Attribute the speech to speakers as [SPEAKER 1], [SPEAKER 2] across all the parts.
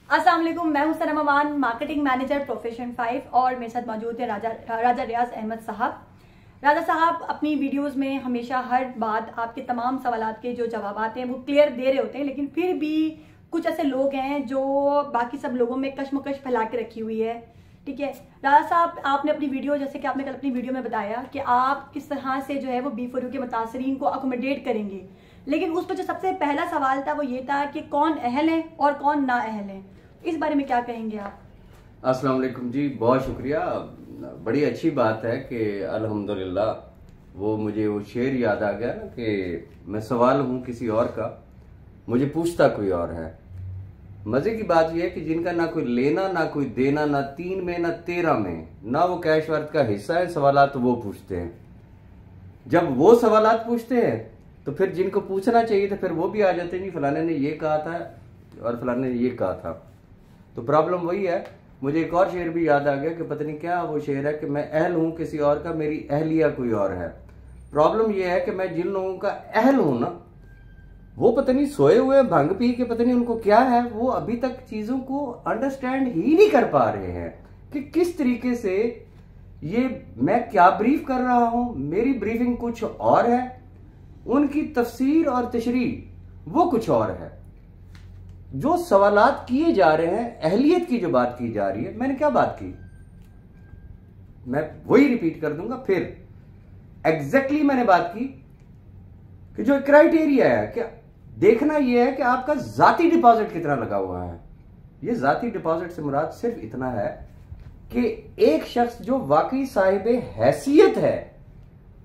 [SPEAKER 1] अस्सलाम वालेकुम, मैं हूं सनम अमान, मार्केटिंग मैनेजर प्रोफेशन 5 और मेरे साथ मौजूद है राजा रियाज अहमद साहब। राजा साहब अपनी वीडियोस में हमेशा हर बात आपके तमाम सवालात के जो जवाबात हैं वो क्लियर दे रहे होते हैं, लेकिन फिर भी कुछ ऐसे लोग हैं जो बाकी सब लोगों में कश्मकश फैला के रखी हुई है। ठीक है राजा साहब, आपने अपनी वीडियो, जैसे कि आपने कल अपनी वीडियो में बताया कि आप किस तरह से जो है वो B4U के मुतासरीन को अकोमोडेट करेंगे, लेकिन उस पर जो सबसे पहला सवाल था वो ये था कि कौन अहल है और कौन ना अहल है। इस बारे में क्या कहेंगे आप?
[SPEAKER 2] अस्सलाम वालेकुम जी, बहुत शुक्रिया। बड़ी अच्छी बात है कि अल्हम्दुलिल्लाह वो मुझे वो शेर याद आ गया ना कि मैं सवाल हूँ किसी और का, मुझे पूछता कोई और है। मजे की बात यह है कि जिनका ना कोई लेना ना कोई देना, ना 3 में ना 13 में, ना वो कैश वर्थ का हिस्सा है, सवालात वो पूछते हैं। जब वो सवालात पूछते हैं तो फिर जिनको पूछना चाहिए था फिर वो भी आ जाते हैं, नहीं फलाने ने ये कहा था और फलाने ने ये कहा था। तो प्रॉब्लम वही है। मुझे एक और शेर भी याद आ गया कि पता नहीं क्या वो शेर है कि मैं अहल हूं किसी और का, मेरी अहलिया कोई और है। प्रॉब्लम यह है कि मैं जिन लोगों का अहल हूं ना, वो पता नहीं सोए हुए भंग पी के पता नहीं उनको क्या है, वो अभी तक चीजों को अंडरस्टैंड ही नहीं कर पा रहे हैं कि किस तरीके से ये मैं क्या ब्रीफ कर रहा हूं, मेरी ब्रीफिंग कुछ और है, उनकी तफसीर और तशरीह वो कुछ और है। जो सवालात किए जा रहे हैं, अहलियत की जो बात की जा रही है, मैंने क्या बात की, मैं वही रिपीट कर दूंगा फिर। एग्जैक्टली मैंने बात की कि जो क्राइटेरिया है कि देखना यह है कि आपका जाती डिपॉजिट कितना लगा हुआ है। यह जाती डिपॉजिट से मुराद सिर्फ इतना है कि एक शख्स जो वाकई साहिब हैसियत है,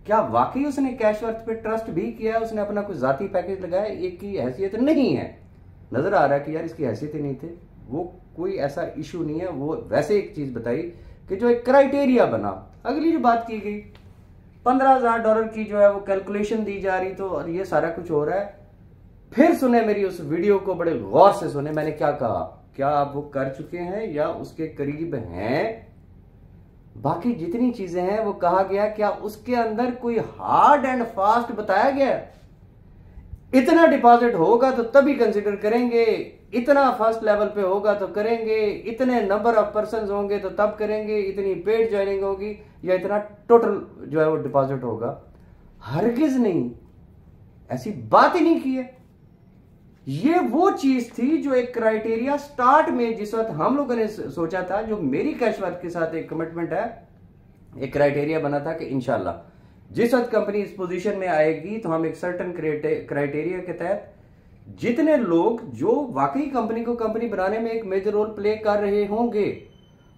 [SPEAKER 2] क्या वाकई उसने कैश वर्थ पे ट्रस्ट भी किया, उसने अपना कोई जाती पैकेज लगाया, एक की हैसियत नहीं है, नजर आ रहा है कि यार इसकी हैसियत ही नहीं थे, वो कोई ऐसा इशू नहीं है, वो वैसे एक चीज बताई कि जो एक क्राइटेरिया बना। अगली जो बात की गई $15,000 की जो है वो कैलकुलेशन दी जा रही, तो और ये सारा कुछ हो रहा है। फिर सुने मेरी उस वीडियो को, बड़े गौर से सुने मैंने क्या कहा, क्या आप वो कर चुके हैं या उसके करीब हैं। बाकी जितनी चीजें हैं वो कहा गया, क्या उसके अंदर कोई हार्ड एंड फास्ट बताया गया, इतना डिपॉजिट होगा तो तभी कंसिडर करेंगे, इतना फर्स्ट लेवल पे होगा तो करेंगे, इतने नंबर ऑफ पर्सन होंगे तो तब करेंगे, इतनी पेड ज्वाइनिंग होगी या इतना टोटल जो है वो डिपॉजिट होगा। हरगिज नहीं, ऐसी बात ही नहीं की है। ये वो चीज थी जो एक क्राइटेरिया स्टार्ट में जिस वक्त हम लोगों ने सोचा था, जो मेरी कैश वर्थ के साथ एक कमिटमेंट है, एक क्राइटेरिया बना था कि इंशाल्लाह जिस वक्त कंपनी इस पोजीशन में आएगी तो हम एक सर्टेन क्राइटेरिया के तहत जितने लोग जो वाकई कंपनी को कंपनी बनाने में एक मेजर रोल प्ले कर रहे होंगे,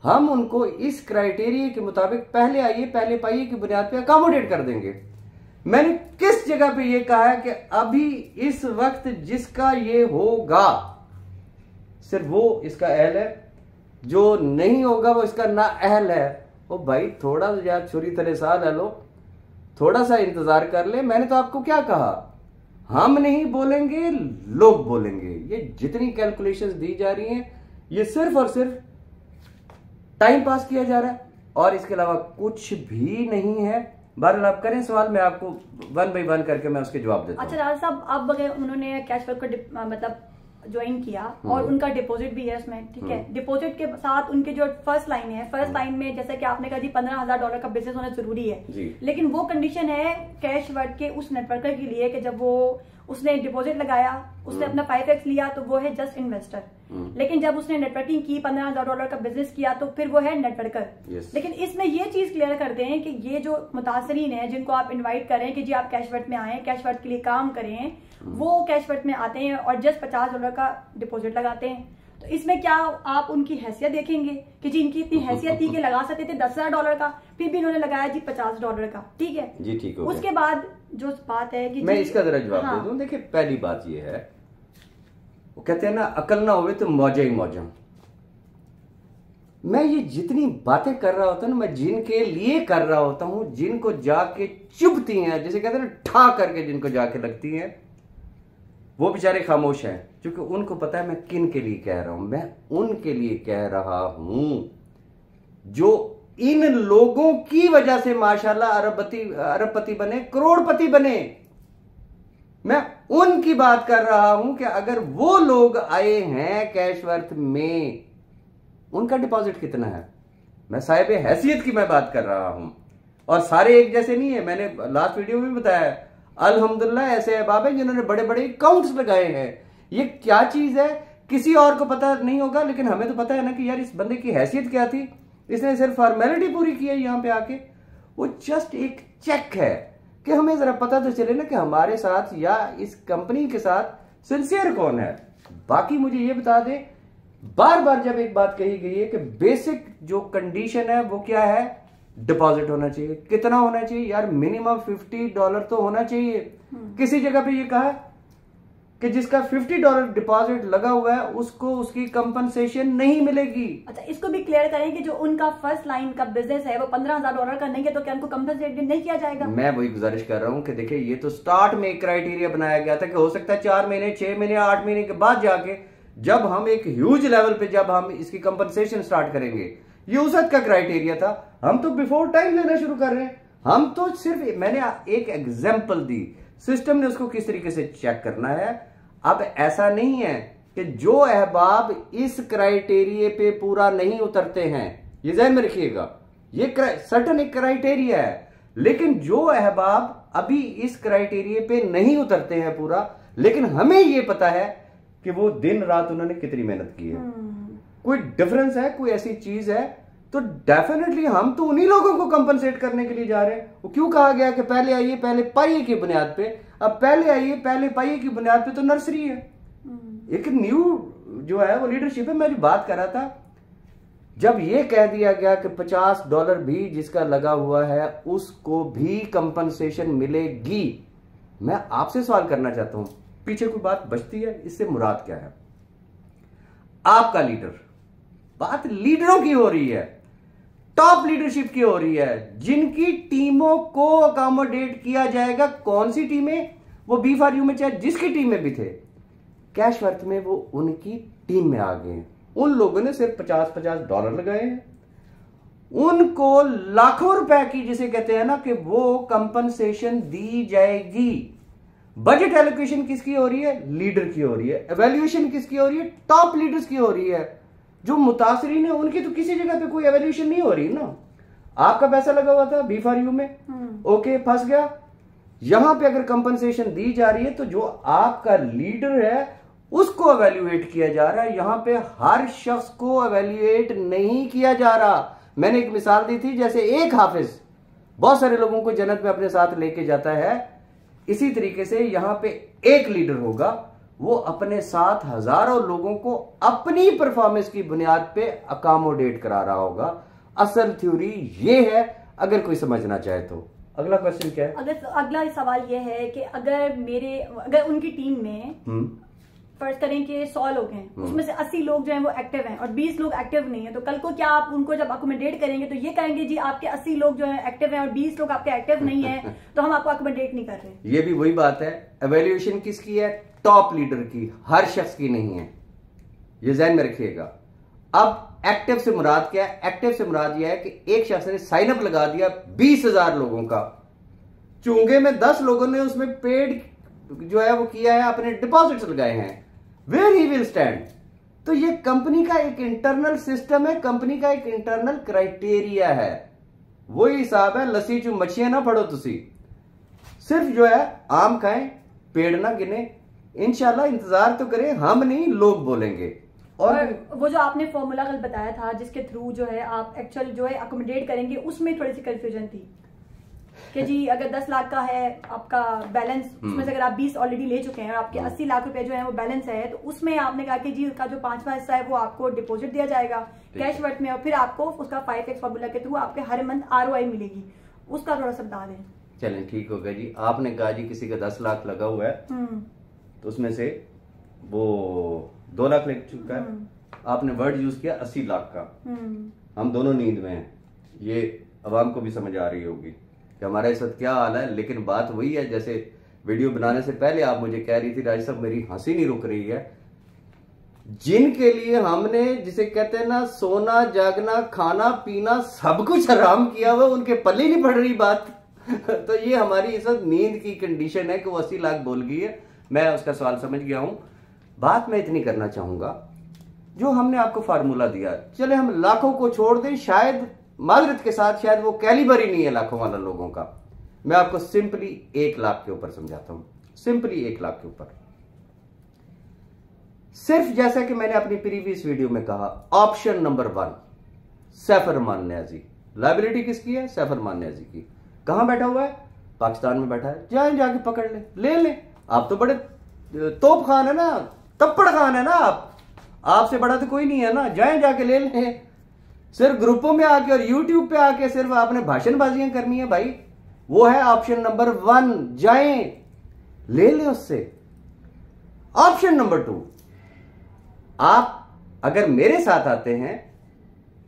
[SPEAKER 2] हम उनको इस क्राइटेरिया के मुताबिक पहले आइए पहले पाइए की बुनियाद पे अकोमोडेट कर देंगे। मैंने किस जगह पे ये कहा है कि अभी इस वक्त जिसका ये होगा सिर्फ वो इसका अहल है, जो नहीं होगा वो इसका ना अहल है। ओ भाई थोड़ा यार छुरी तले साल है लो, थोड़ा सा इंतजार कर ले। मैंने तो आपको क्या कहा, हम नहीं बोलेंगे लोग बोलेंगे। ये जितनी कैलकुलेशंस दी जा रही हैं ये सिर्फ और सिर्फ टाइम पास किया जा रहा है और इसके अलावा कुछ भी नहीं है। बहरहाल आप करें सवाल, मैं आपको 1 बाय 1 करके मैं उसके जवाब देता हूं।
[SPEAKER 1] अच्छा राजा साहब, अब अगर उन्होंने कैश वर्थ को मतलब ज्वाइन किया और उनका डिपॉजिट भी है उसमें, ठीक है, डिपॉजिट के साथ उनके जो फर्स्ट लाइन है, फर्स्ट लाइन में जैसे कि आपने कहा जी $15,000 का बिजनेस होना जरूरी है, लेकिन वो कंडीशन है कैश वर्थ के उस नेटवर्कर के लिए कि जब वो उसने डिपॉजिट लगाया, उसने अपना 5x लिया तो वो है जस्ट इन्वेस्टर, लेकिन जब उसने नेटवर्किंग की, $15,000 का बिजनेस किया तो फिर वो है नेटवर्कर। लेकिन इसमें ये चीज क्लियर करते हैं कि ये जो मुतासरीन है जिनको आप इनवाइट करें कि जी आप कैश वर्थ में आए, कैश वर्थ के लिए काम करें, वो कैश वर्थ में आते हैं और जस्ट $50 का डिपॉजिट लगाते हैं। तो इसमें क्या आप उनकी हैसियत देखेंगे कि जी इनकी इतनी हैसियत थी कि लगा सकते थे $10,000 का, फिर भी इन्होंने लगाया जी $50 का, ठीक है
[SPEAKER 2] जी, ठीक है।
[SPEAKER 1] उसके बाद जो बात है कि
[SPEAKER 2] मैं इसका जरा जवाब दे दूं। देखिए पहली बात ये है, वो कहते हैं ना अकल ना होवे तो मौजा ही मौजा। मैं ये जितनी बातें कर रहा होता हूं ना, मैं जिनके लिए कर रहा होता हूं, जिनको जाके चुभती हैं, जैसे कहते हैं ना ठा करके जिनको जाके लगती हैं, वो बेचारे खामोश हैं, क्योंकि उनको पता है मैं किन के लिए कह रहा हूं। मैं उनके लिए कह रहा हूं जो इन लोगों की वजह से माशाल्लाह अरबपति बने, करोड़पति बने। मैं उनकी बात कर रहा हूं कि अगर वो लोग आए हैं कैशवर्थ में, उनका डिपॉजिट कितना है। मैं साहिब हैसियत की मैं बात कर रहा हूं, और सारे एक जैसे नहीं है। मैंने लास्ट वीडियो में बताया, अल्हम्दुलिल्लाह ऐसे अहबाब हैं जिन्होंने बड़े बड़े अकाउंट्स लगाए हैं। ये क्या चीज है किसी और को पता नहीं होगा, लेकिन हमें तो पता है ना कि यार इस बंदे की हैसियत क्या थी। इसने सिर्फ फॉर्मेलिटी पूरी की है यहां पे आके। वो जस्ट एक चेक है कि हमें जरा पता तो चले ना कि हमारे साथ या इस कंपनी के साथ सिंसियर कौन है। बाकी मुझे ये बता दें, बार बार जब एक बात कही गई है कि बेसिक जो कंडीशन है वो क्या है, डिपॉजिट होना चाहिए। कितना होना चाहिए यार, मिनिमम $50 तो होना चाहिए। किसी जगह पे ये कहा कि जिसका $50 डिपॉजिट लगा हुआ है उसको उसकी कंपनसेशन नहीं मिलेगी।
[SPEAKER 1] अच्छा, इसको भी क्लियर करें कि जो उनका फर्स्ट लाइन का बिजनेस है वो $15,000 का नहीं है, तो क्या उनको कंपनसेट नहीं किया जाएगा।
[SPEAKER 2] मैं वही गुजारिश कर रहा हूं कि देखिए, ये तो स्टार्ट में एक क्राइटेरिया बनाया गया था कि हो सकता है 4 महीने 6 महीने 8 महीने के बाद जाके जब हम एक ह्यूज लेवल पे जब हम इसकी कंपनसेशन स्टार्ट करेंगे, ये उस हद का क्राइटेरिया था। हम तो बिफोर टाइम लेना शुरू कर रहे हैं। हम तो सिर्फ, मैंने एक एग्जांपल दी, सिस्टम ने उसको किस तरीके से चेक करना है। अब ऐसा नहीं है कि जो अहबाब इस क्राइटेरिया पे पूरा नहीं उतरते हैं, ये ध्यान में रखिएगा, ये सर्टन एक क्राइटेरिया है, लेकिन जो अहबाब अभी इस क्राइटेरिया पे नहीं उतरते हैं पूरा, लेकिन हमें ये पता है कि वो दिन रात उन्होंने कितनी मेहनत की है, कोई डिफरेंस है, कोई ऐसी चीज है, तो डेफिनेटली हम तो उन्हीं लोगों को कंपनसेट करने के लिए जा रहे हैं। वो क्यों कहा गया कि पहले आइए पहले पाइए की बुनियाद पे। अब पहले आइए पहले पाइए की बुनियाद पे तो नर्सरी है, एक न्यू जो है वो लीडरशिप है। मैं जो बात कर रहा था, जब ये कह दिया गया कि $50 भी जिसका लगा हुआ है उसको भी कंपनसेशन मिलेगी, मैं आपसे सवाल करना चाहता हूं, पीछे कोई बात बचती है, इससे मुराद क्या है। आपका लीडर, बात लीडरों की हो रही है, टॉप लीडरशिप की हो रही है, जिनकी टीमों को अकोमोडेट किया जाएगा। कौन सी टीमें, वो B4U में चाहे जिसकी टीम में भी थे, कैशवर्थ में वो उनकी टीम में आ गए हैं। उन लोगों ने सिर्फ $50 लगाए हैं, उनको लाखों रुपए की, जिसे कहते हैं ना कि वो कंपनसेशन दी जाएगी। बजट एलोकेशन किसकी हो रही है, लीडर की हो रही है। एवेल्यूएशन किसकी हो रही है, टॉप लीडर्स की हो रही है। जो मुतासरीन है उनकी तो किसी जगह पे कोई एवेल्यूएशन नहीं हो रही ना। आपका पैसा लगा हुआ था B4U में, ओके, फंस गया। यहां पे अगर कंपनसेशन दी जा रही है तो जो आपका लीडर है उसको एवेल्युएट किया जा रहा है। यहां पे हर शख्स को एवेल्युएट नहीं किया जा रहा। मैंने एक मिसाल दी थी, जैसे एक हाफिज बहुत सारे लोगों को जन्नत में अपने साथ लेके जाता है, इसी तरीके से यहां पे एक लीडर होगा, वो अपने साथ हजारों लोगों को अपनी परफॉर्मेंस की बुनियाद पे अकोमोडेट करा रहा होगा। असल थ्योरी ये है, अगर कोई समझना चाहे तो। अगला क्वेश्चन क्या है?
[SPEAKER 1] अगला सवाल ये है कि अगर उनकी टीम में फर्ज करें कि 100 लोग हैं, उसमें से 80 लोग जो हैं वो एक्टिव हैं और 20 लोग एक्टिव नहीं है, तो कल को क्या आप उनको जब अकोमोडेट करेंगे तो ये कहेंगे जी आपके 80 लोग जो है एक्टिव हैं और 20 लोग आपके एक्टिव नहीं है, तो हम आपको अकोमोडेट नहीं कर रहे।
[SPEAKER 2] ये भी वही बात है, एवेल्युएशन किसकी है, टॉप लीडर की, हर शख्स की नहीं है, ये ध्यान में रखिएगा। अब एक्टिव से मुराद क्या है? एक्टिव से मुराद यह है कि एक शख्स ने साइन अप लगा दिया 20,000 लोगों का, चूंगे में 10 लोगों ने उसमें पेड जो है वो किया है, अपने डिपॉजिट्स लगाए हैं, वेयर ही विल स्टैंड। तो ये कंपनी का एक इंटरनल सिस्टम है, कंपनी का एक इंटरनल क्राइटेरिया है। वही हिसाब है, लस्सी चू मच्छियां ना पढ़ो तुसी, सिर्फ जो है आम खाएं, पेड़ ना गिने। इंशाल्लाह इंतजार तो करें, हम नहीं लोग बोलेंगे।
[SPEAKER 1] और वो जो आपने फॉर्मूला कल बताया था जिसके थ्रू जो है आप एक्चुअल जो है अकोमोडेट करेंगे, उसमें थोड़ी सी कंफ्यूजन थी कि जी अगर 10 लाख का है आपका बैलेंस, उसमें से अगर आप 20 ऑलरेडी ले चुके हैं और आपके 80 लाख रुपए जो है वो बैलेंस है, तो उसमें आपने कहा कि जी उसका जो 5वां हिस्सा है वो आपको डिपॉजिट दिया जाएगा कैशवर्थ में, और फिर आपको उसका 5x फॉर्मूला के थ्रू आपके हर मंथ ROI मिलेगी। उसका थोड़ा सा बता दें।
[SPEAKER 2] चलें ठीक हो गया जी। आपने कहा जी किसी का 10 लाख लगा हुआ है, तो उसमें से वो 2 लाख लग चुका है, आपने वर्ड यूज किया 80 लाख का। हम दोनों नींद में हैं, ये अवाम को भी समझ आ रही होगी कि हमारा इस वक्त क्या हाल है। लेकिन बात वही है, जैसे वीडियो बनाने से पहले आप मुझे कह रही थी राज साहब मेरी हंसी नहीं रुक रही है, जिनके लिए हमने जिसे कहते हैं ना सोना जागना खाना पीना सब कुछ हराम किया हुआ, उनके पल्ले नहीं पड़ रही बात। तो ये हमारी इस वक्त नींद की कंडीशन है कि वो 80 लाख बोल गई है। मैं उसका सवाल समझ गया हूं। बात मैं इतनी करना चाहूंगा, जो हमने आपको फार्मूला दिया, चले हम लाखों को छोड़ दें, शायद माजरत के साथ शायद वो कैलिबर ही नहीं है लाखों वाला लोगों का। मैं आपको सिंपली 1 लाख के ऊपर समझाता हूं, सिंपली 1 लाख के ऊपर। सिर्फ जैसा कि मैंने अपनी प्रीवियस वीडियो में कहा, ऑप्शन नंबर 1 सैफ अरमान न्याजी। लाइबिलिटी किसकी है? सैफ अरमान न्याजी की। कहां बैठा हुआ है? पाकिस्तान में बैठा है। जाए जाके पकड़ ले ले। आप तो बड़े तोप खान है ना, तप्पड़ खान है ना, आपसे बड़ा तो कोई नहीं है ना, जाए जाके ले ले। सिर्फ ग्रुपों में आके और यूट्यूब पे आके सिर्फ आपने भाषणबाजियां करनी है भाई। वो है ऑप्शन नंबर 1, जाए ले ले उससे। ऑप्शन नंबर 2, आप अगर मेरे साथ आते हैं,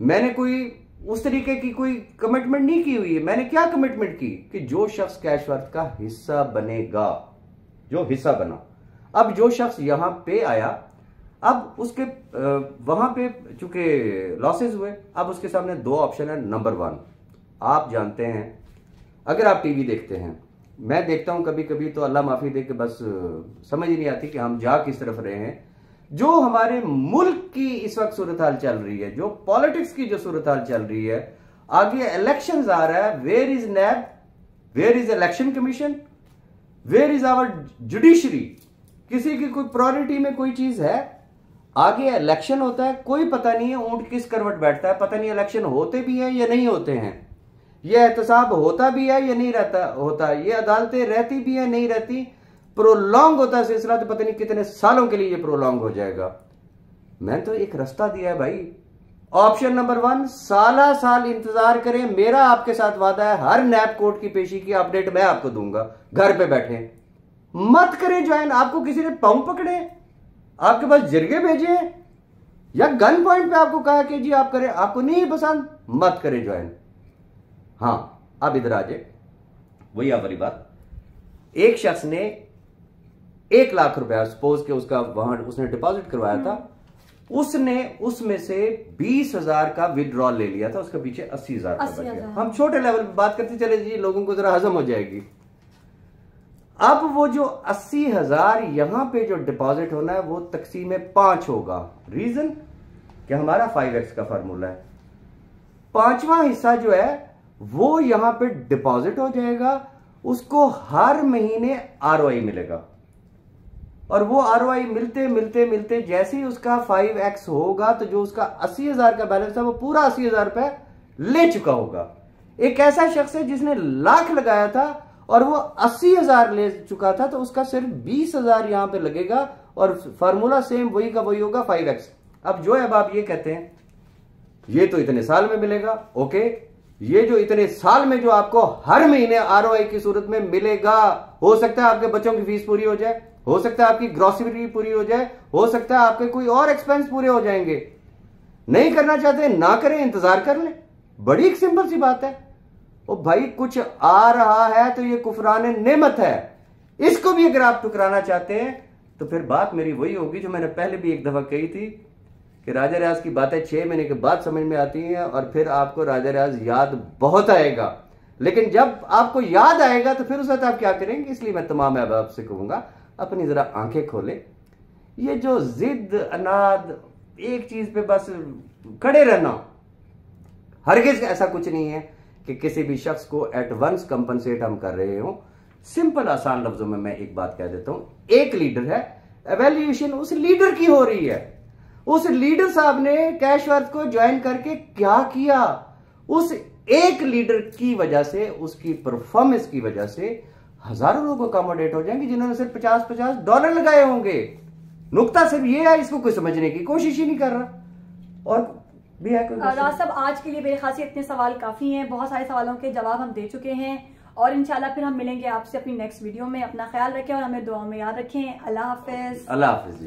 [SPEAKER 2] मैंने कोई उस तरीके की कोई कमिटमेंट नहीं की हुई है। मैंने क्या कमिटमेंट की कि जो शख्स कैशवर्थ का हिस्सा बनेगा, जो हिस्सा बना, अब जो शख्स यहां पे आया, अब उसके वहां पे चूंकि लॉसेस हुए, अब उसके सामने 2 ऑप्शन है। नंबर 1, आप जानते हैं, अगर आप टीवी देखते हैं, मैं देखता हूं कभी कभी तो अल्लाह माफी दे के बस समझ ही नहीं आती कि हम जा किस तरफ रहे हैं। जो हमारे मुल्क की इस वक्त सूरत हाल चल रही है, जो पॉलिटिक्स की जो सूरत हाल चल रही है, आगे इलेक्शंस आ रहा है, where is NAB, where is election commission, where is our judiciary? किसी की कोई प्रायोरिटी में कोई चीज है? आगे इलेक्शन होता है, कोई पता नहीं है ऊंट किस करवट बैठता है, पता नहीं इलेक्शन होते भी हैं या नहीं होते हैं, यह एहतसाब होता भी है या नहीं रहता होता, ये अदालतें रहती भी है नहीं रहती, प्रोलॉन्ग होता है सिलसिला तो पता नहीं कितने सालों के लिए ये प्रोलॉन्ग हो जाएगा। मैंने तो एक रास्ता दिया है भाई, ऑप्शन नंबर 1, साला साल इंतजार करें। मेरा आपके साथ वादा है, हर नैब कोर्ट की पेशी की अपडेट मैं आपको दूंगा, घर पे बैठे। मत करें ज्वाइन। आपको किसी ने पाँव पकड़े, आपके पास जरिए भेजे या गन पॉइंट पे आपको कहा कि जी आप करें, आपको नहीं पसंद, मत करें ज्वाइन। हां, अब इधर आ जाए, वही वाली बात। एक शख्स ने 1 लाख रुपया सपोज के उसका वहां उसने डिपॉजिट करवाया था, उसने उसमें से 20,000 का विड्रॉल ले लिया था, उसके पीछे 80,000 का बच गया। हम छोटे लेवल पे बात करते चले जी, लोगों को जरा हजम हो जाएगी। अब वो जो 80,000 यहां पे जो डिपॉजिट होना है वो तकसीम 5 होगा। रीजन कि हमारा 5x का फार्मूला है, 5वां हिस्सा जो है वो यहां पे डिपॉजिट हो जाएगा, उसको हर महीने आरओआई मिलेगा, और वो आरओआई मिलते मिलते मिलते जैसे ही उसका 5x होगा तो जो उसका 80,000 का बैलेंस है वो पूरा 80,000 रुपए ले चुका होगा। एक ऐसा शख्स है जिसने लाख लगाया था और वो 80,000 ले चुका था, तो उसका सिर्फ 20,000 यहां पे लगेगा, और फार्मूला सेम वही का वही होगा, 5x। अब जो है आप ये कहते हैं ये तो इतने साल में मिलेगा, ओके, ये जो इतने साल में जो आपको हर महीने आरओआई की सूरत में मिलेगा, हो सकता है आपके बच्चों की फीस पूरी हो जाए, हो सकता है आपकी ग्रोसरी पूरी हो जाए, हो सकता है आपके कोई और एक्सपेंस पूरे हो जाएंगे। नहीं करना चाहते ना करें, इंतजार कर लें, बड़ी एक सिंपल सी बात है। ओ भाई, कुछ आ रहा है तो ये कुफरान नेमत है, इसको भी अगर आप टुकराना चाहते हैं तो फिर बात मेरी वही होगी जो मैंने पहले भी एक दफा कही थी कि राजा रियाज की बातें 6 महीने के बाद समझ में आती हैं, और फिर आपको राजा रियाज याद बहुत आएगा, लेकिन जब आपको याद आएगा तो फिर उस वक्त आप क्या करेंगे। इसलिए मैं तमाम अहबाब से कहूंगा, अपनी जरा आंखें खोले। ये जो जिद अनाद एक चीज पे बस खड़े रहना, हरगिज ऐसा कुछ नहीं है कि किसी भी शख्स को एट वंस कंपनसेट हम कर रहे हो। सिंपल आसान लफ्जों में मैं एक बात कह देता हूं, एक लीडर है, एवेल्यूएशन उस लीडर की हो रही है। उस लीडर साहब ने कैशवर्थ को ज्वाइन करके क्या किया, उस एक लीडर की वजह से, उसकी परफॉर्मेंस की वजह से हजारों लोग अकोमोडेट हो जाएंगे जिन्होंने सिर्फ $50 लगाए होंगे। नुकता सिर्फ ये है, इसको कोई समझने की कोशिश ही नहीं कर रहा। और भी है कोई
[SPEAKER 1] राज साहब, आज के लिए मेरे ख्याल से इतने सवाल काफी हैं, बहुत सारे सवालों के जवाब हम दे चुके हैं, और इंशाल्लाह फिर हम मिलेंगे आपसे अपनी नेक्स्ट वीडियो में। अपना ख्याल रखें और हमें दुआ में याद रखें। अल्लाह हाफिज।
[SPEAKER 2] अल्लाह हाफिज।